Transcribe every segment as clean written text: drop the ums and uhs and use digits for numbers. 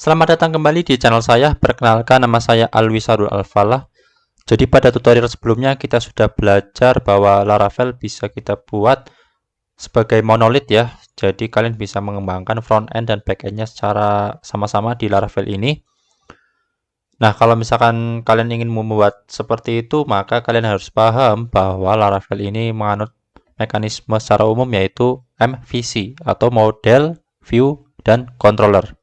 Selamat datang kembali di channel saya. Perkenalkan, nama saya Alwi Sarul Alfalah. Jadi pada tutorial sebelumnya kita sudah belajar bahwa Laravel bisa kita buat sebagai monolith ya. Jadi kalian bisa mengembangkan front end dan back endnya secara sama-sama di Laravel ini. Nah, kalau misalkan kalian ingin membuat seperti itu, maka kalian harus paham bahwa Laravel ini menganut mekanisme secara umum yaitu MVC atau Model, View, dan Controller.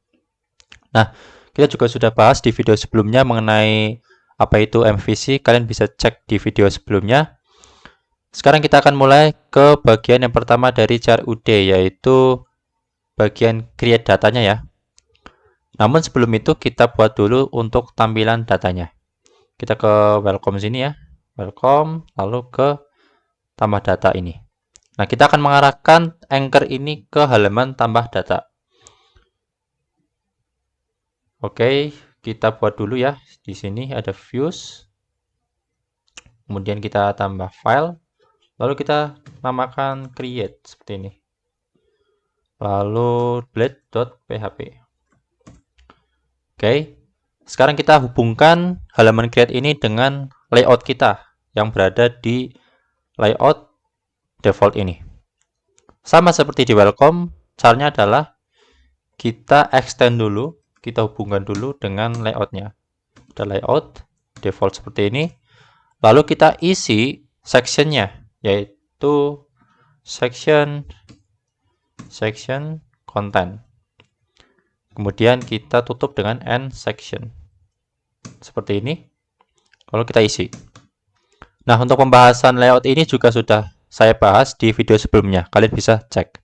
Nah, kita juga sudah bahas di video sebelumnya mengenai apa itu MVC. Kalian bisa cek di video sebelumnya. Sekarang kita akan mulai ke bagian yang pertama dari CRUD, yaitu bagian create datanya ya. Namun sebelum itu kita buat dulu untuk tampilan datanya. Kita ke welcome sini ya. Welcome, lalu ke tambah data ini. Nah, kita akan mengarahkan anchor ini ke halaman tambah data. Oke, kita buat dulu ya. Di sini ada views. Kemudian kita tambah file. Lalu kita namakan create seperti ini. Lalu blade.php. Oke. Sekarang kita hubungkan halaman create ini dengan layout kita yang berada di layout default ini. Sama seperti di welcome, caranya adalah kita extend dulu, kita hubungkan dulu dengan layoutnya. Ada layout default seperti ini. Lalu kita isi sectionnya, yaitu section content. Kemudian kita tutup dengan end section. Seperti ini. Lalu kita isi. Nah, untuk pembahasan layout ini juga sudah saya bahas di video sebelumnya. Kalian bisa cek.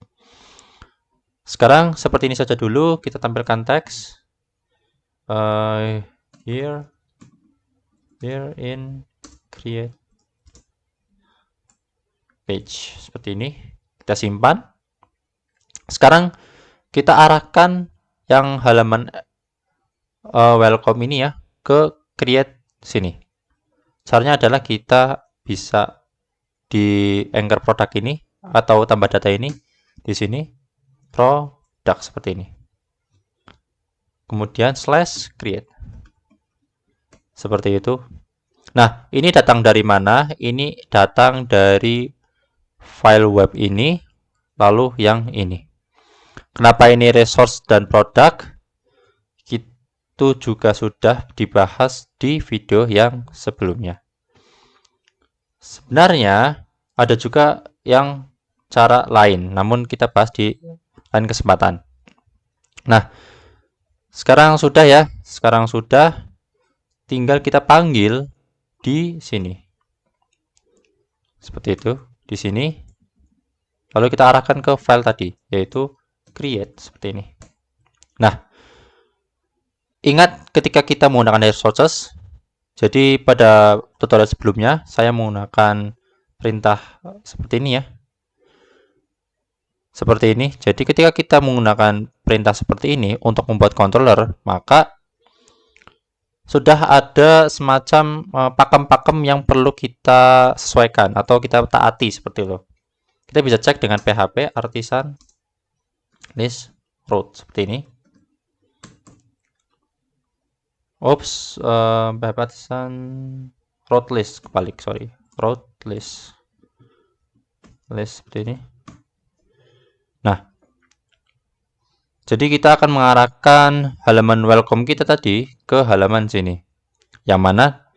Sekarang seperti ini saja dulu. Kita tampilkan teks. Here in create page. Seperti ini. Kita simpan. Sekarang kita arahkan yang halaman welcome ini ya ke create sini. Caranya adalah kita bisa di anchor produk ini atau tambah data ini di sini produk seperti ini. Kemudian slash create. Seperti itu. Nah, ini datang dari mana? Ini datang dari file web ini, lalu yang ini. Kenapa ini resource dan produk? Itu juga sudah dibahas di video yang sebelumnya. Sebenarnya ada juga yang cara lain, namun kita bahas di lain kesempatan. Nah, sekarang sudah ya. Sekarang sudah, tinggal kita panggil di sini. Seperti itu, di sini. Lalu kita arahkan ke file tadi, yaitu create seperti ini. Nah, ingat ketika kita menggunakan resources, jadi pada tutorial sebelumnya saya menggunakan perintah seperti ini ya. Seperti ini. Jadi ketika kita menggunakan perintah seperti ini untuk membuat controller, maka sudah ada semacam pakem-pakem yang perlu kita sesuaikan atau kita taati seperti itu. Kita bisa cek dengan php artisan list root seperti ini. Oops, php artisan root list kebalik, sorry. Root list seperti ini. Nah, jadi kita akan mengarahkan halaman welcome kita tadi ke halaman sini. Yang mana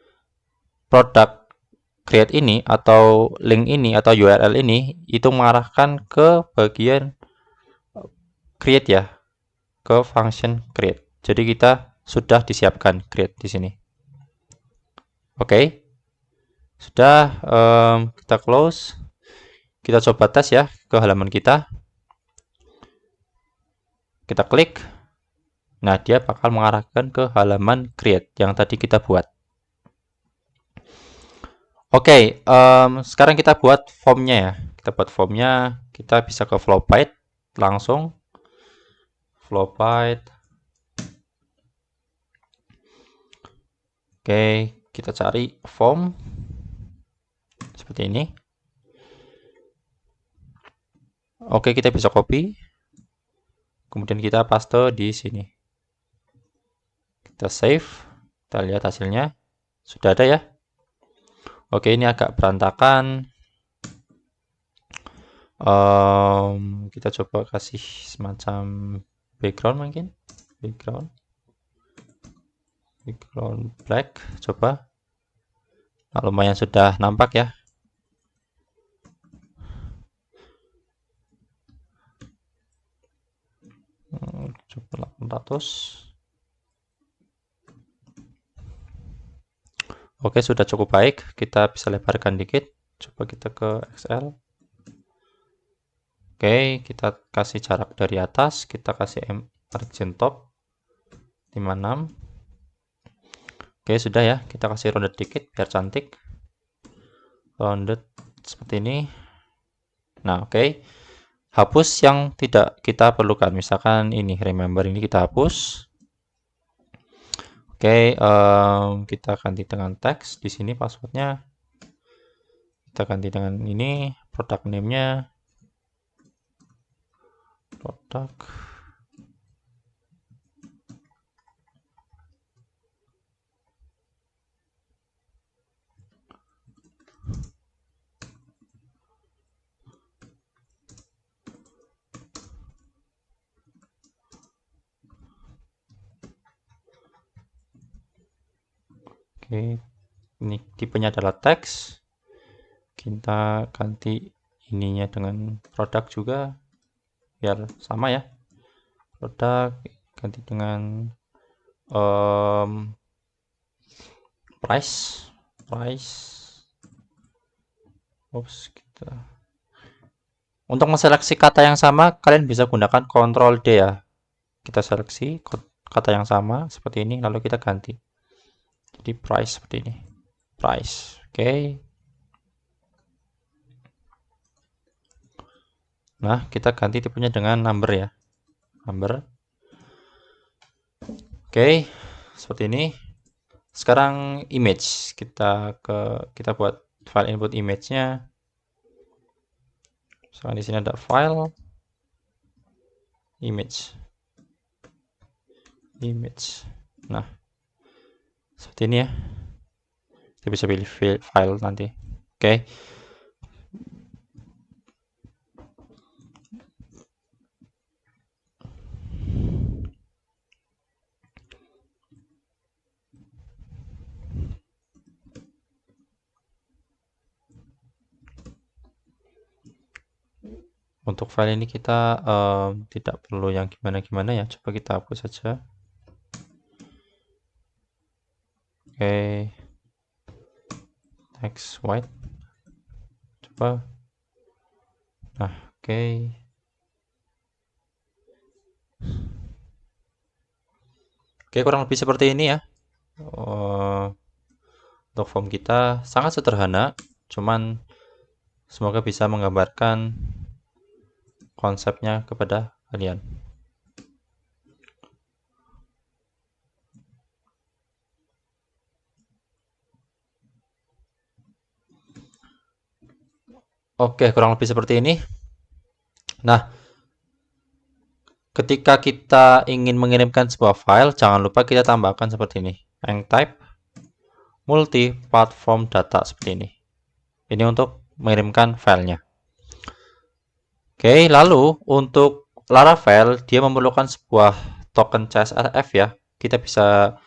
produk create ini atau link ini atau URL ini itu mengarahkan ke bagian create ya, ke function create. Jadi kita sudah disiapkan create di sini. Oke. Sudah, kita close. Kita coba tes ya ke halaman kita. Kita klik. Nah, dia bakal mengarahkan ke halaman create yang tadi kita buat. Oke, sekarang kita buat formnya ya. Kita buat formnya, kita bisa ke Flowpide langsung. Flowpide. Oke, kita cari form seperti ini. Oke, kita bisa copy. Kemudian kita paste di sini. Kita save, kita lihat hasilnya sudah ada ya. Oke, ini agak berantakan. Kita coba kasih semacam background mungkin, background black, coba. Nah, lumayan sudah nampak ya. Coba 800. Oke, sudah cukup baik. Kita bisa lebarkan dikit. Coba kita ke XL. Oke, kita kasih jarak dari atas. Kita kasih margin top 56. Oke, sudah ya. Kita kasih rounded dikit biar cantik. Rounded seperti ini. Nah, oke. Hapus yang tidak kita perlukan. Misalkan ini, remember ini kita hapus. Oke, kita ganti dengan teks. Di sini passwordnya kita ganti dengan ini. Product name-nya product. Oke, ini tipenya adalah teks. Kita ganti ininya dengan produk juga biar sama ya. Produk ganti dengan price. Oops, kita. Untuk menseleksi kata yang sama, kalian bisa gunakan Ctrl D ya. Kita seleksi kata yang sama seperti ini, lalu kita ganti. Jadi price seperti ini. Price. Oke. Nah, kita ganti tipenya dengan number ya. Number. Oke, seperti ini. Sekarang image. Kita buat file input image-nya. Misalkan di sini ada file image. Nah, seperti ini ya. Kita bisa pilih file nanti. Oke. Untuk file ini kita tidak perlu yang gimana-gimana ya. Coba kita hapus saja. Oke. Text white. Coba. Nah, oke. Oke, kurang lebih seperti ini ya. Untuk form kita sangat sederhana, cuman semoga bisa menggambarkan konsepnya kepada kalian. Oke, kurang lebih seperti ini. Nah, ketika kita ingin mengirimkan sebuah file, jangan lupa kita tambahkan seperti ini. Type multi-platform data seperti ini. Ini untuk mengirimkan filenya. Oke, lalu untuk Laravel, dia memerlukan sebuah token CSRF ya. Kita bisa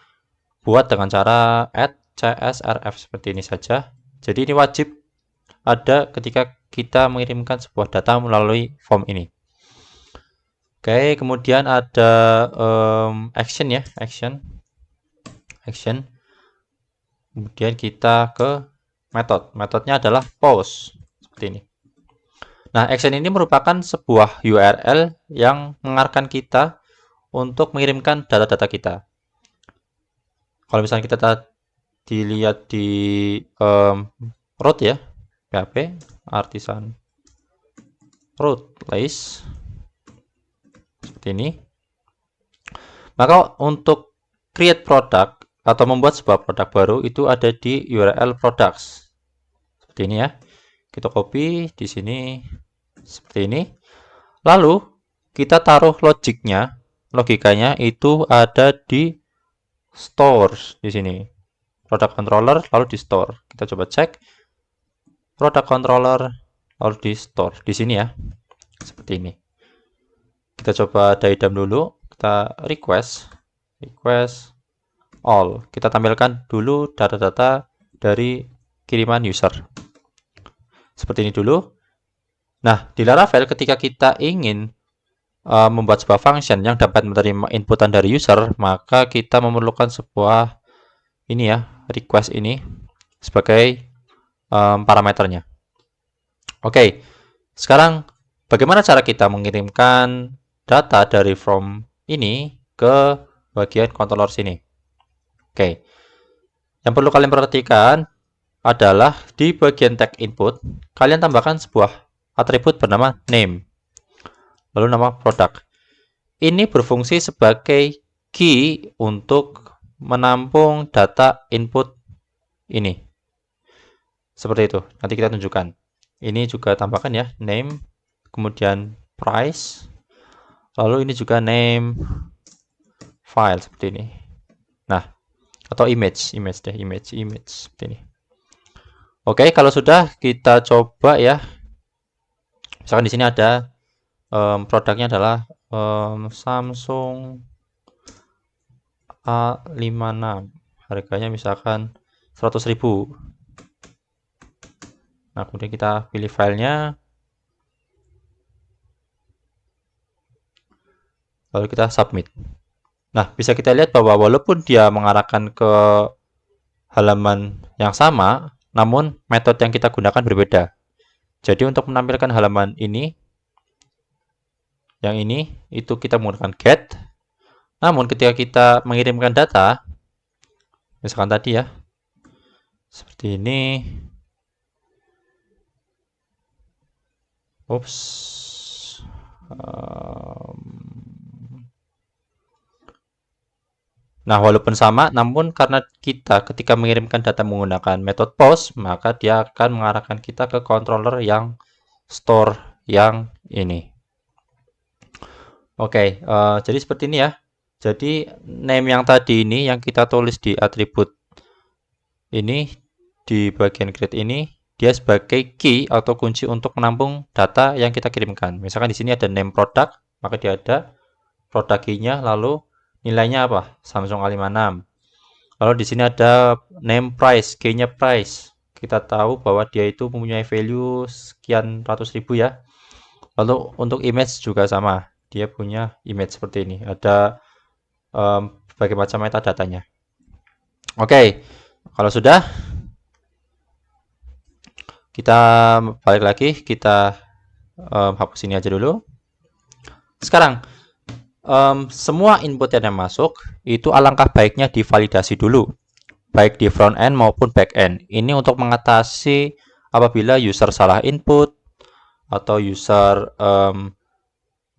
buat dengan cara add CSRF seperti ini saja. Jadi ini wajib ada ketika kita mengirimkan sebuah data melalui form ini. Oke, kemudian ada action ya, action. Kemudian kita ke metodenya adalah post seperti ini. Nah, action ini merupakan sebuah URL yang mengarahkan kita untuk mengirimkan data-data kita. Kalau misalnya kita dilihat di root ya, PHP artisan root place seperti ini. Maka untuk create product atau membuat sebuah produk baru itu ada di URL products seperti ini ya. Kita copy di sini seperti ini. Lalu kita taruh logikanya itu ada di store di sini. Product controller lalu di store. Kita coba cek. Product controller lalu di store di sini ya. Seperti ini. Kita coba diagram dulu. Kita request all. Kita tampilkan dulu data-data dari kiriman user. Seperti ini dulu. Nah, di Laravel ketika kita ingin membuat sebuah function yang dapat menerima inputan dari user, maka kita memerlukan sebuah ini ya, request ini sebagai parameternya. Oke, sekarang bagaimana cara kita mengirimkan data dari from ini ke bagian controller sini? Oke, yang perlu kalian perhatikan adalah di bagian tag input, kalian tambahkan sebuah atribut bernama name. Lalu nama produk. Ini berfungsi sebagai key untuk menampung data input ini. Seperti itu. Nanti kita tunjukkan. Ini juga tambahkan ya, name, kemudian price. Lalu ini juga name file seperti ini. Nah, atau image seperti ini. Oke, kalau sudah kita coba ya. Misalkan di sini ada produknya adalah Samsung A56, harganya misalkan 100.000. Nah, kemudian kita pilih filenya, lalu kita submit. Nah, bisa kita lihat bahwa walaupun dia mengarahkan ke halaman yang sama, namun metode yang kita gunakan berbeda. Jadi untuk menampilkan halaman ini, yang ini, itu kita menggunakan get. Namun ketika kita mengirimkan data, misalkan tadi ya, seperti ini. Oops. Nah, walaupun sama, namun karena kita ketika mengirimkan data menggunakan metode post, maka dia akan mengarahkan kita ke controller yang store yang ini. Oke, jadi seperti ini ya. Jadi name yang tadi ini yang kita tulis di atribut ini di bagian create ini, dia sebagai key atau kunci untuk menampung data yang kita kirimkan. Misalkan di sini ada name product, maka dia ada product key-nya, lalu nilainya apa? Samsung A56. Lalu di sini ada name price, key-nya price. Kita tahu bahwa dia itu mempunyai value sekian ratus ribu ya. Lalu untuk image juga sama. Dia punya image seperti ini. Ada berbagai macam metadatanya. Oke, kalau sudah, kita balik lagi. Kita hapus ini aja dulu. Sekarang, semua input yang masuk itu alangkah baiknya divalidasi dulu, baik di front end maupun back end. Ini untuk mengatasi apabila user salah input atau user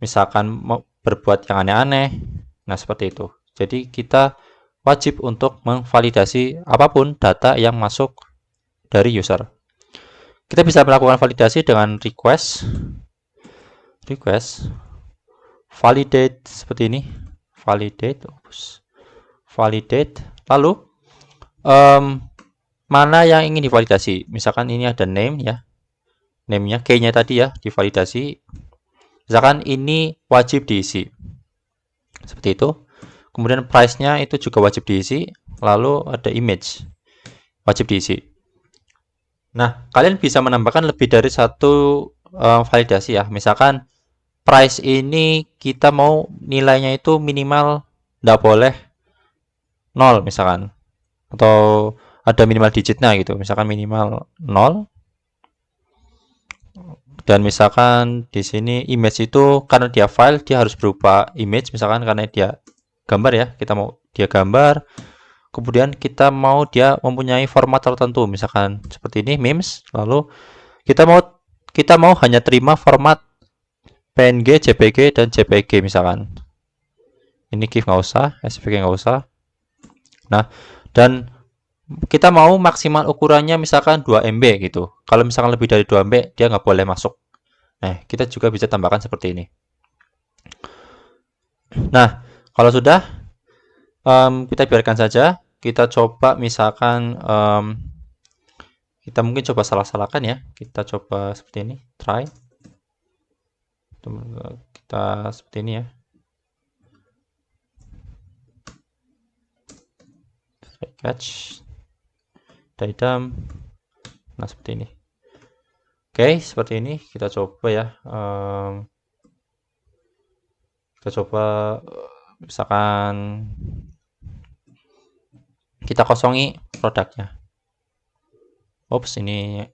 misalkan mau berbuat yang aneh-aneh. Nah, seperti itu. Jadi kita wajib untuk memvalidasi apapun data yang masuk dari user. Kita bisa melakukan validasi dengan request validate seperti ini, validate, lalu mana yang ingin divalidasi. Misalkan ini ada name ya, name-nya, key-nya tadi ya, divalidasi. Misalkan ini wajib diisi, seperti itu. Kemudian price-nya itu juga wajib diisi, lalu ada image, wajib diisi. Nah, kalian bisa menambahkan lebih dari satu validasi ya. Misalkan price ini kita mau nilainya itu minimal, tidak boleh 0 misalkan, atau ada minimal digitnya gitu, misalkan minimal 0. Dan misalkan di sini image itu karena dia file, dia harus berupa image, misalkan karena dia gambar ya, kita mau dia gambar. Kemudian kita mau dia mempunyai format tertentu, misalkan seperti ini memes. Lalu kita mau hanya terima format PNG, JPG, dan JPG misalkan. Ini GIF nggak usah, SVG nggak usah. Nah, dan kita mau maksimal ukurannya misalkan 2 MB gitu. Kalau misalkan lebih dari 2 MB, dia nggak boleh masuk. Nah, kita juga bisa tambahkan seperti ini. Nah, kalau sudah, Kita biarkan saja. Kita coba misalkan kita mungkin coba salah-salahkan ya. Kita coba seperti ini, try. Kita seperti ini ya. Catch, diadem. Nah, seperti ini. Oke, seperti ini. Kita coba ya. Kita coba misalkan kita kosongi produknya. Oops, ini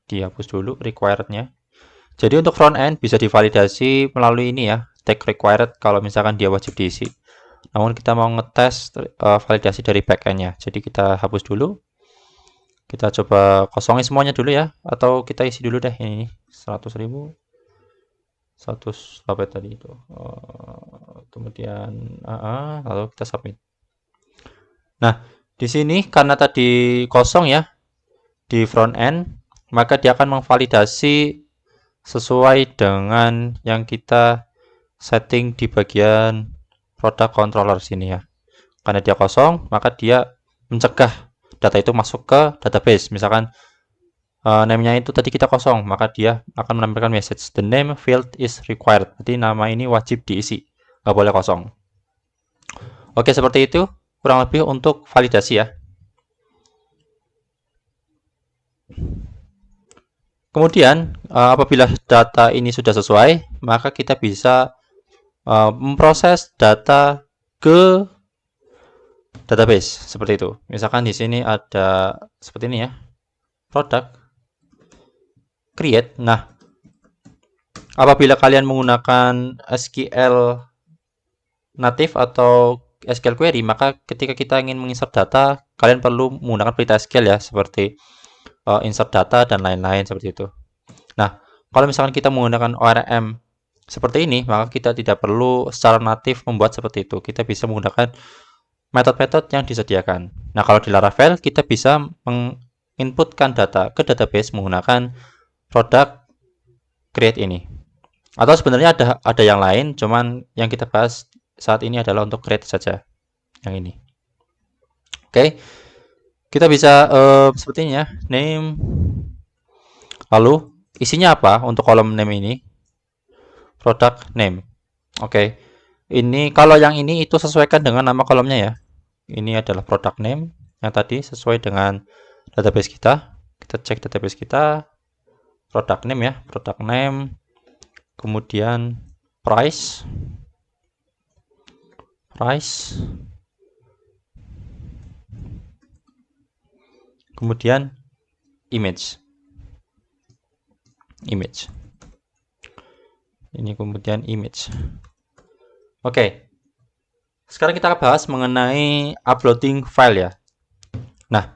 dihapus dulu required-nya. Jadi untuk front end bisa divalidasi melalui ini ya, tag required kalau misalkan dia wajib diisi. Namun kita mau ngetes validasi dari backend-nya. Jadi kita hapus dulu. Kita coba kosongin semuanya dulu ya, atau kita isi dulu deh ini 100.000. 100 apa tadi itu. Kemudian lalu kita submit. Nah, di sini karena tadi kosong ya di front end, maka dia akan memvalidasi sesuai dengan yang kita setting di bagian product controller sini ya. Karena dia kosong, maka dia mencegah data itu masuk ke database. Misalkan name-nya itu tadi kita kosong, maka dia akan menampilkan message the name field is required. Jadi nama ini wajib diisi, nggak boleh kosong. Oke, seperti itu kurang lebih untuk validasi ya. Kemudian apabila data ini sudah sesuai, maka kita bisa memproses data ke database seperti itu. Misalkan di sini ada seperti ini ya, product create. Nah, apabila kalian menggunakan SQL native atau SQL query, maka ketika kita ingin menginsert data, kalian perlu menggunakan perintah SQL ya, seperti insert data dan lain-lain seperti itu. Nah, kalau misalkan kita menggunakan ORM seperti ini, maka kita tidak perlu secara natif membuat seperti itu. Kita bisa menggunakan metode-metode yang disediakan. Nah, kalau di Laravel kita bisa menginputkan data ke database menggunakan product create ini. Atau sebenarnya ada yang lain, cuman yang kita bahas saat ini adalah untuk create saja yang ini. Oke, kita bisa seperti ini ya, name. Lalu isinya apa untuk kolom name ini? Product name. Oke, ini kalau yang ini itu sesuaikan dengan nama kolomnya ya. Ini adalah product name yang tadi sesuai dengan database kita. Kita cek database kita, product name ya, product name. Kemudian price, kemudian image, ini kemudian image. Oke, sekarang kita bahas mengenai uploading file ya. Nah,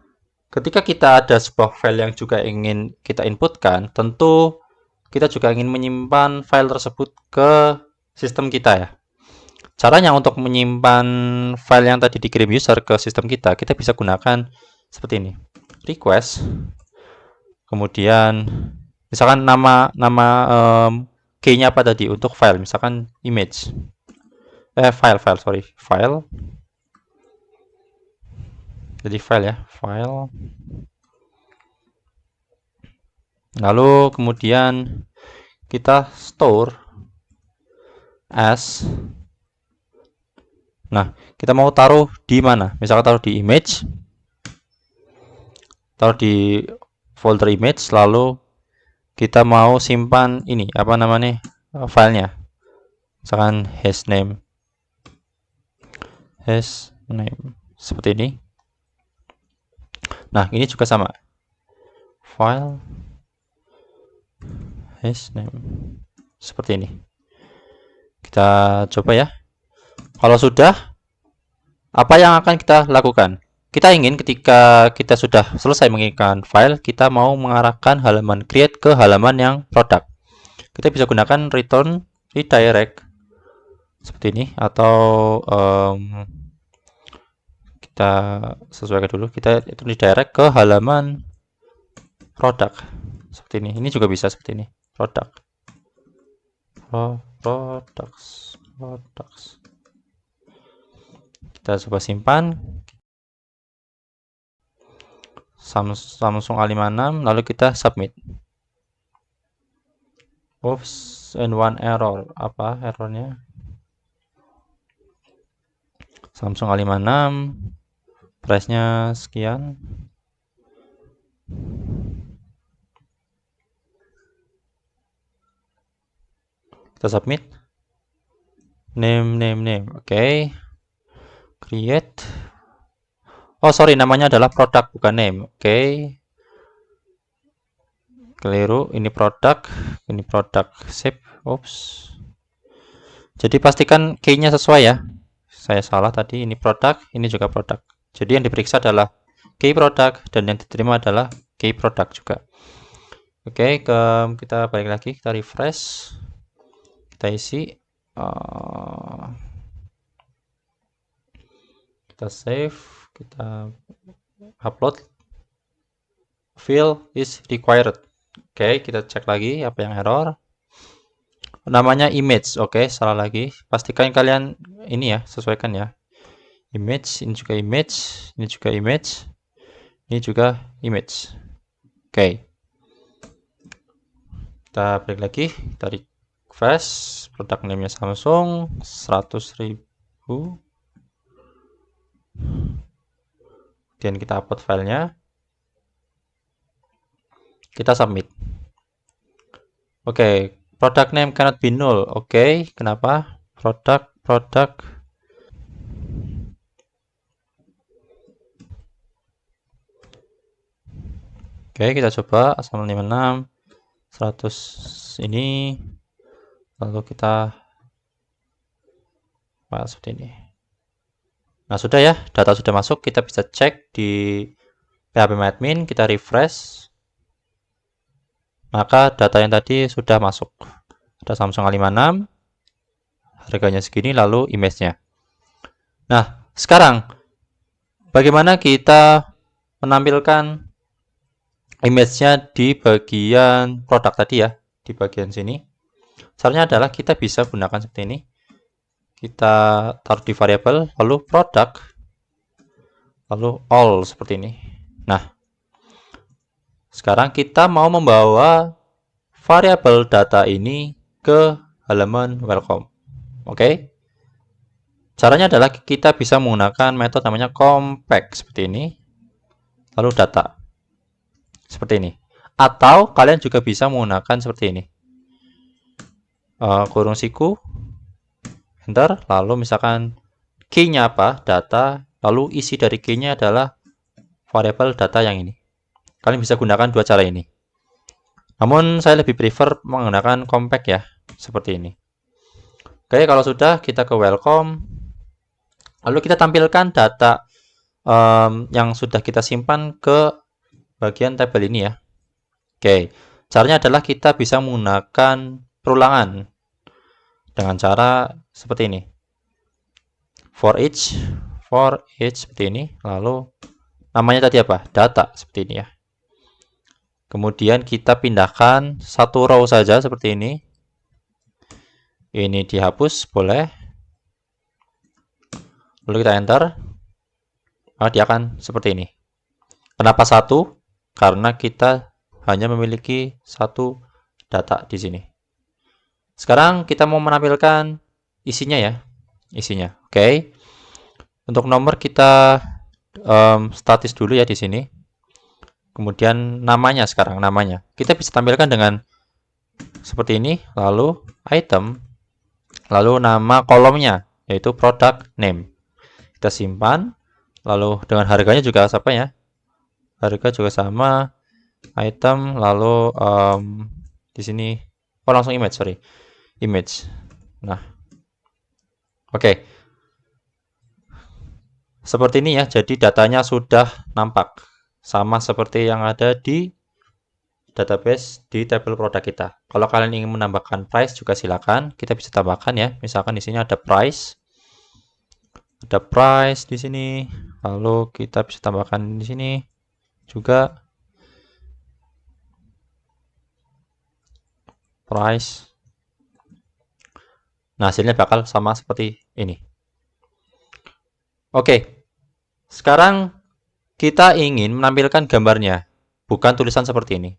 ketika kita ada sebuah file yang juga ingin kita inputkan, tentu kita juga ingin menyimpan file tersebut ke sistem kita ya. Caranya untuk menyimpan file yang tadi dikirim user ke sistem kita bisa gunakan seperti ini. Request, kemudian misalkan nama key-nya apa tadi untuk file, misalkan image, file. Jadi file ya, file. Lalu kemudian kita store as. Nah, kita mau taruh di mana? Misalkan taruh di image, taruh di folder image, lalu kita mau simpan ini apa namanya filenya, misalkan hash name seperti ini. Nah, ini juga sama, file hash name seperti ini. Kita coba ya. Kalau sudah, apa yang akan kita lakukan? Kita ingin ketika kita sudah selesai mengirimkan file, kita mau mengarahkan halaman create ke halaman yang product. Kita bisa gunakan return redirect seperti ini, atau kita sesuaikan dulu, kita itu redirect ke halaman product seperti ini. Ini juga bisa seperti ini, product. Products. Kita coba simpan. Samsung A56, lalu kita submit. Oops, and one error. Apa errornya? Samsung A56, price-nya sekian. Kita submit. Name. Oke. Create. Oh, sorry, namanya adalah produk, bukan name. Oke. Keliru, ini produk, sip. Oops. Jadi pastikan key-nya sesuai ya. Saya salah tadi, ini produk, ini juga produk. Jadi yang diperiksa adalah key produk dan yang diterima adalah key produk juga. Oke, kita balik lagi, kita refresh. Kita isi. Kita save, kita upload. Fill is required. Oke, kita cek lagi apa yang error. Namanya image. Oke, salah lagi. Pastikan kalian ini ya, sesuaikan ya. Image, ini juga image, ini juga image, ini juga image. Oke. Kita balik lagi, kita refresh. Produk name-nya Samsung 100.000. Kemudian kita upload filenya. Kita submit. Oke, product name cannot be null. Oke, kenapa? Produk. Oke, kita coba asal 56 100 ini. Lalu kita seperti ini. Nah, sudah ya, data sudah masuk. Kita bisa cek di phpMyAdmin, kita refresh. Maka data yang tadi sudah masuk. Ada Samsung A56, harganya segini, lalu image-nya. Nah, sekarang bagaimana kita menampilkan image-nya di bagian produk tadi ya, di bagian sini. Caranya adalah kita bisa gunakan seperti ini. Kita taruh di variabel, lalu produk, lalu all seperti ini. Nah, sekarang kita mau membawa variabel data ini ke halaman welcome. Oke. Caranya adalah kita bisa menggunakan metode namanya compact seperti ini. Lalu data. Seperti ini. Atau kalian juga bisa menggunakan seperti ini. Kurung siku, enter, lalu misalkan key-nya apa, data, lalu isi dari key-nya adalah variabel data yang ini. Kalian bisa gunakan dua cara ini. Namun saya lebih prefer menggunakan compact ya, seperti ini. Oke, kalau sudah kita ke welcome, lalu kita tampilkan data yang sudah kita simpan ke bagian tabel ini ya. Oke, caranya adalah kita bisa menggunakan perulangan dengan cara seperti ini. For each seperti ini, lalu namanya tadi apa? Data seperti ini ya. Kemudian kita pindahkan satu row saja seperti ini. Ini dihapus, boleh. Lalu kita enter. Nah, dia akan seperti ini. Kenapa satu? Karena kita hanya memiliki satu data di sini. Sekarang kita mau menampilkan isinya ya. Isinya. Oke. Untuk nomor kita statis dulu ya di sini. Kemudian namanya sekarang, namanya. Kita bisa tampilkan dengan seperti ini, lalu item, lalu nama kolomnya, yaitu product name. Kita simpan, lalu dengan harganya juga apa ya? Harga juga sama, item, lalu di sini, oh langsung image, sorry. Image. Nah, oke. Seperti ini ya, jadi datanya sudah nampak. Sama seperti yang ada di database di tabel produk kita. Kalau kalian ingin menambahkan price juga silakan, kita bisa tambahkan ya. Misalkan di sini ada price. Ada price di sini. Lalu kita bisa tambahkan di sini juga price. Nah, hasilnya bakal sama seperti ini. Oke, sekarang kita ingin menampilkan gambarnya, bukan tulisan seperti ini.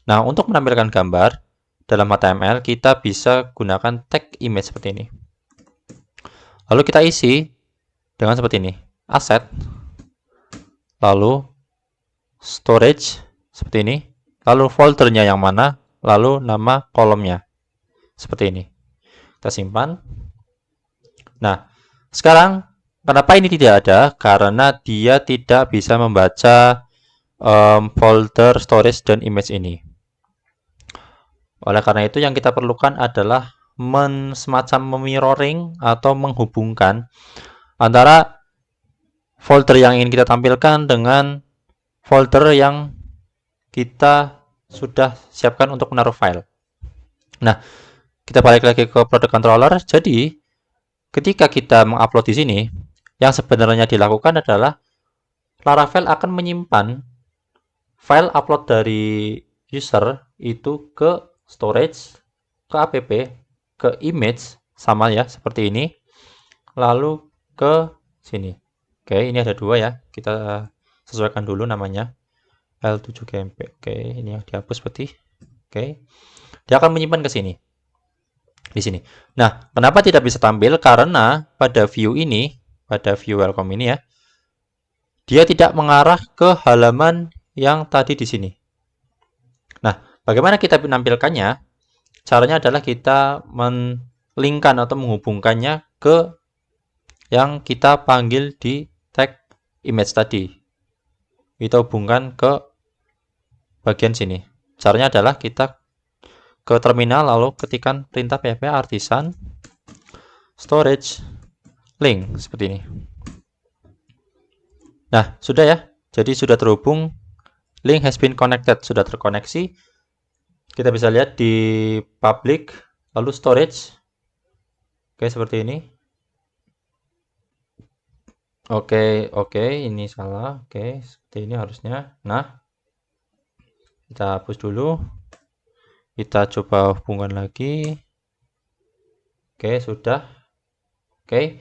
Nah, untuk menampilkan gambar dalam HTML, kita bisa gunakan tag image seperti ini. Lalu kita isi dengan seperti ini, asset, lalu storage, seperti ini, lalu foldernya yang mana, lalu nama kolomnya, seperti ini. Kita simpan. Nah, sekarang kenapa ini tidak ada? Karena dia tidak bisa membaca folder storage dan image ini. Oleh karena itu yang kita perlukan adalah semacam mirroring atau menghubungkan antara folder yang ingin kita tampilkan dengan folder yang kita sudah siapkan untuk menaruh file. Nah, kita balik lagi ke product controller. Jadi, ketika kita mengupload di sini, yang sebenarnya dilakukan adalah Laravel akan menyimpan file upload dari user itu ke storage, ke app, ke image, sama ya, seperti ini. Lalu ke sini. Oke, ini ada dua ya. Kita sesuaikan dulu namanya. L7GMP. Oke, ini yang dihapus putih. Oke. Dia akan menyimpan ke sini. Di sini. Nah, kenapa tidak bisa tampil? Karena pada view ini, pada view welcome ini ya, dia tidak mengarah ke halaman yang tadi di sini. Nah, bagaimana kita menampilkannya? Caranya adalah kita men-linkkan atau menghubungkannya ke yang kita panggil di tag image tadi. Kita hubungkan ke bagian sini. Caranya adalah kita ke terminal lalu ketikkan perintah php artisan storage link seperti ini. Nah, sudah ya. Jadi sudah terhubung, link has been connected, sudah terkoneksi. Kita bisa lihat di public lalu storage. Oke, seperti ini. Oke, ini salah. Oke, seperti ini harusnya. Nah, kita hapus dulu. Kita coba hubungan lagi. Oke, sudah. Oke.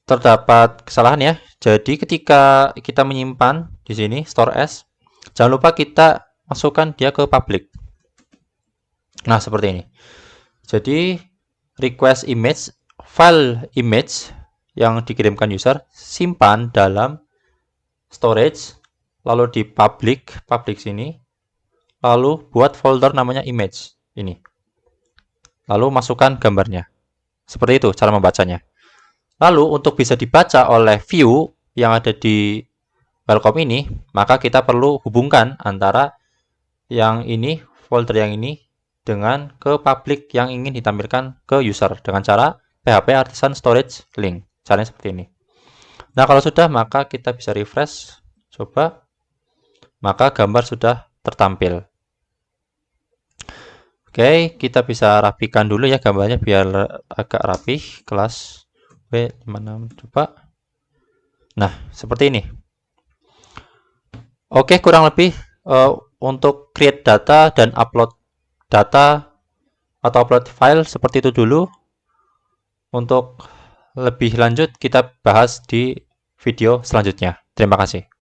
Terdapat kesalahan ya. Jadi ketika kita menyimpan di sini store as, jangan lupa kita masukkan dia ke public. Nah, seperti ini. Jadi request image, file image yang dikirimkan user simpan dalam storage, lalu di public sini, lalu buat folder namanya image ini, lalu masukkan gambarnya. Seperti itu cara membacanya. Lalu untuk bisa dibaca oleh view yang ada di welcome ini, maka kita perlu hubungkan antara yang ini, folder yang ini, dengan ke public yang ingin ditampilkan ke user dengan cara php artisan storage link. Caranya seperti ini. Nah, kalau sudah, maka kita bisa refresh. Coba. Maka gambar sudah tertampil. Oke, kita bisa rapikan dulu ya gambarnya biar agak rapih. Kelas B56. Coba. Nah, seperti ini. Oke, kurang lebih untuk create data dan upload data atau upload file seperti itu dulu. Untuk lebih lanjut kita bahas di video selanjutnya. Terima kasih.